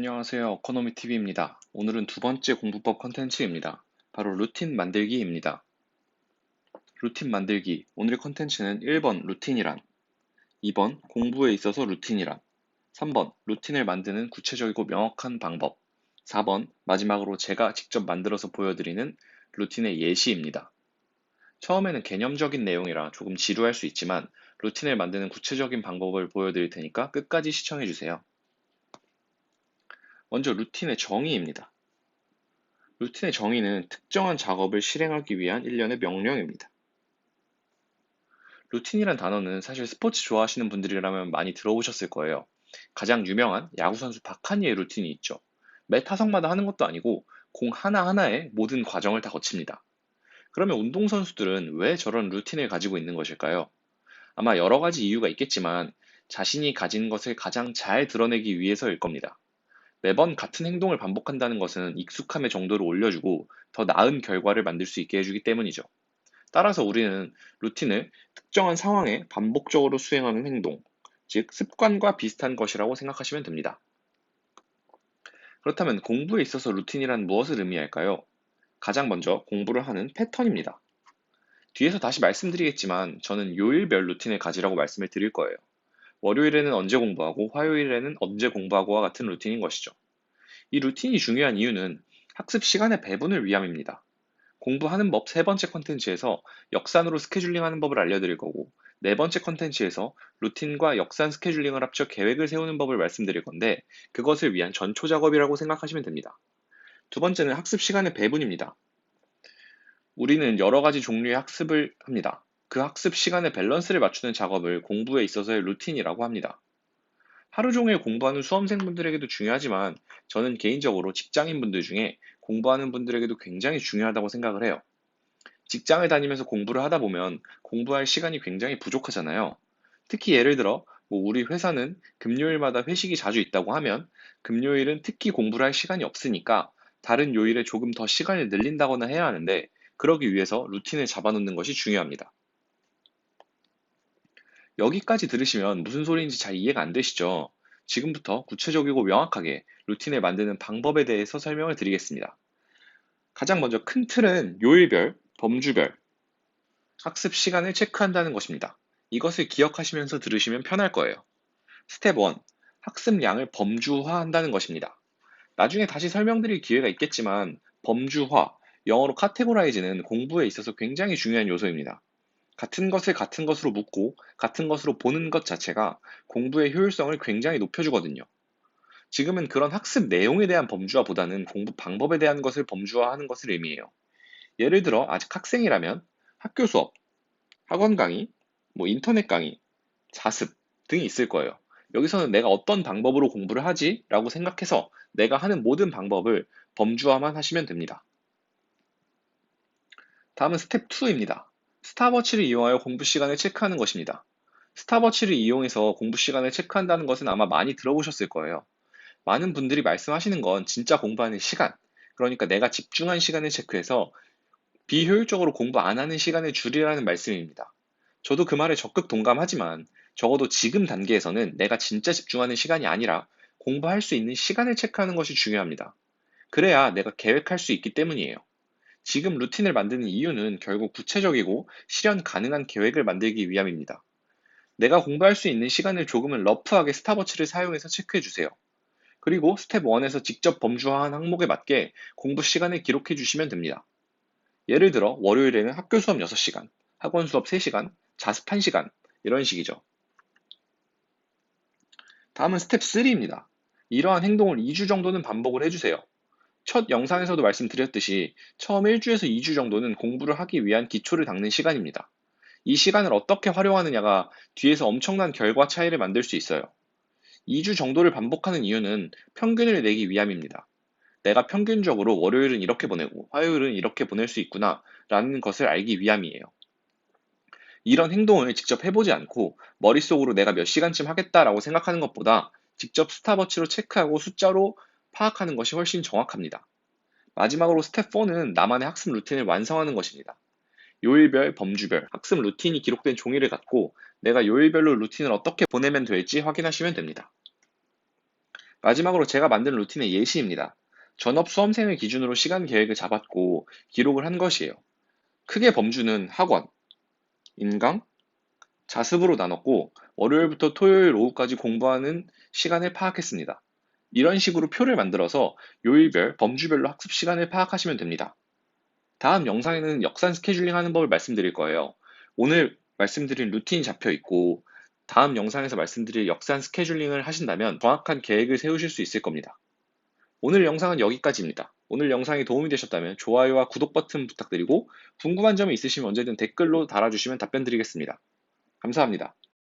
안녕하세요. 어코노미TV입니다. 오늘은 두 번째 공부법 컨텐츠입니다. 바로 루틴 만들기입니다. 루틴 만들기. 오늘의 컨텐츠는 1번 루틴이란, 2번 공부에 있어서 루틴이란, 3번 루틴을 만드는 구체적이고 명확한 방법, 4번 마지막으로 제가 직접 만들어서 보여드리는 루틴의 예시입니다. 처음에는 개념적인 내용이라 조금 지루할 수 있지만 루틴을 만드는 구체적인 방법을 보여드릴 테니까 끝까지 시청해주세요. 먼저 루틴의 정의입니다. 루틴의 정의는 특정한 작업을 실행하기 위한 일련의 명령입니다. 루틴이란 단어는 사실 스포츠 좋아하시는 분들이라면 많이 들어보셨을 거예요. 가장 유명한 야구선수 박하니의 루틴이 있죠. 매 타석마다 하는 것도 아니고 공 하나하나에 모든 과정을 다 거칩니다. 그러면 운동선수들은 왜 저런 루틴을 가지고 있는 것일까요? 아마 여러 가지 이유가 있겠지만 자신이 가진 것을 가장 잘 드러내기 위해서일 겁니다. 매번 같은 행동을 반복한다는 것은 익숙함의 정도를 올려주고 더 나은 결과를 만들 수 있게 해주기 때문이죠. 따라서 우리는 루틴을 특정한 상황에 반복적으로 수행하는 행동, 즉 습관과 비슷한 것이라고 생각하시면 됩니다. 그렇다면 공부에 있어서 루틴이란 무엇을 의미할까요? 가장 먼저 공부를 하는 패턴입니다. 뒤에서 다시 말씀드리겠지만 저는 요일별 루틴을 가지라고 말씀을 드릴 거예요. 월요일에는 언제 공부하고 화요일에는 언제 공부하고와 같은 루틴인 것이죠. 이 루틴이 중요한 이유는 학습 시간의 배분을 위함입니다. 공부하는 법 세 번째 컨텐츠에서 역산으로 스케줄링하는 법을 알려드릴 거고, 네 번째 컨텐츠에서 루틴과 역산 스케줄링을 합쳐 계획을 세우는 법을 말씀드릴 건데, 그것을 위한 전초 작업이라고 생각하시면 됩니다. 두 번째는 학습 시간의 배분입니다. 우리는 여러 가지 종류의 학습을 합니다. 그 학습 시간의 밸런스를 맞추는 작업을 공부에 있어서의 루틴이라고 합니다. 하루 종일 공부하는 수험생분들에게도 중요하지만 저는 개인적으로 직장인분들 중에 공부하는 분들에게도 굉장히 중요하다고 생각을 해요. 직장을 다니면서 공부를 하다 보면 공부할 시간이 굉장히 부족하잖아요. 특히 예를 들어 우리 회사는 금요일마다 회식이 자주 있다고 하면 금요일은 특히 공부를 할 시간이 없으니까 다른 요일에 조금 더 시간을 늘린다거나 해야 하는데 그러기 위해서 루틴을 잡아놓는 것이 중요합니다. 여기까지 들으시면 무슨 소리인지 잘 이해가 안 되시죠? 지금부터 구체적이고 명확하게 루틴을 만드는 방법에 대해서 설명을 드리겠습니다. 가장 먼저 큰 틀은 요일별, 범주별, 학습 시간을 체크한다는 것입니다. 이것을 기억하시면서 들으시면 편할 거예요. 스텝 1. 학습량을 범주화한다는 것입니다. 나중에 다시 설명드릴 기회가 있겠지만 범주화, 영어로 카테고라이즈는 공부에 있어서 굉장히 중요한 요소입니다. 같은 것을 같은 것으로 묻고 같은 것으로 보는 것 자체가 공부의 효율성을 굉장히 높여주거든요. 지금은 그런 학습 내용에 대한 범주화보다는 공부 방법에 대한 것을 범주화하는 것을 의미해요. 예를 들어 아직 학생이라면 학교 수업, 학원 강의, 인터넷 강의, 자습 등이 있을 거예요. 여기서는 내가 어떤 방법으로 공부를 하지? 라고 생각해서 내가 하는 모든 방법을 범주화만 하시면 됩니다. 다음은 스텝 2입니다. 스탑워치를 이용하여 공부 시간을 체크하는 것입니다. 스탑워치를 이용해서 공부 시간을 체크한다는 것은 아마 많이 들어보셨을 거예요. 많은 분들이 말씀하시는 건 진짜 공부하는 시간, 그러니까 내가 집중한 시간을 체크해서 비효율적으로 공부 안 하는 시간을 줄이라는 말씀입니다. 저도 그 말에 적극 동감하지만 적어도 지금 단계에서는 내가 진짜 집중하는 시간이 아니라 공부할 수 있는 시간을 체크하는 것이 중요합니다. 그래야 내가 계획할 수 있기 때문이에요. 지금 루틴을 만드는 이유는 결국 구체적이고 실현 가능한 계획을 만들기 위함입니다. 내가 공부할 수 있는 시간을 조금은 러프하게 스탑워치를 사용해서 체크해 주세요. 그리고 스텝 1에서 직접 범주화한 항목에 맞게 공부 시간을 기록해 주시면 됩니다. 예를 들어 월요일에는 학교 수업 6시간, 학원 수업 3시간, 자습 1시간 이런 식이죠. 다음은 스텝 3입니다. 이러한 행동을 2주 정도는 반복을 해주세요. 첫 영상에서도 말씀드렸듯이 처음 1주에서 2주 정도는 공부를 하기 위한 기초를 닦는 시간입니다. 이 시간을 어떻게 활용하느냐가 뒤에서 엄청난 결과 차이를 만들 수 있어요. 2주 정도를 반복하는 이유는 평균을 내기 위함입니다. 내가 평균적으로 월요일은 이렇게 보내고 화요일은 이렇게 보낼 수 있구나 라는 것을 알기 위함이에요. 이런 행동을 직접 해보지 않고 머릿속으로 내가 몇 시간쯤 하겠다라고 생각하는 것보다 직접 스탑워치로 체크하고 숫자로 파악하는 것이 훨씬 정확합니다. 마지막으로 스텝 4는 나만의 학습 루틴을 완성하는 것입니다. 요일별, 범주별, 학습 루틴이 기록된 종이를 갖고 내가 요일별로 루틴을 어떻게 보내면 될지 확인하시면 됩니다. 마지막으로 제가 만든 루틴의 예시입니다. 전업 수험생을 기준으로 시간 계획을 잡았고 기록을 한 것이에요. 크게 범주는 학원, 인강, 자습으로 나눴고 월요일부터 토요일 오후까지 공부하는 시간을 파악했습니다. 이런 식으로 표를 만들어서 요일별, 범주별로 학습 시간을 파악하시면 됩니다. 다음 영상에는 역산 스케줄링 하는 법을 말씀드릴 거예요. 오늘 말씀드린 루틴이 잡혀 있고 다음 영상에서 말씀드릴 역산 스케줄링을 하신다면 정확한 계획을 세우실 수 있을 겁니다. 오늘 영상은 여기까지입니다. 오늘 영상이 도움이 되셨다면 좋아요와 구독 버튼 부탁드리고 궁금한 점이 있으시면 언제든 댓글로 달아주시면 답변 드리겠습니다. 감사합니다.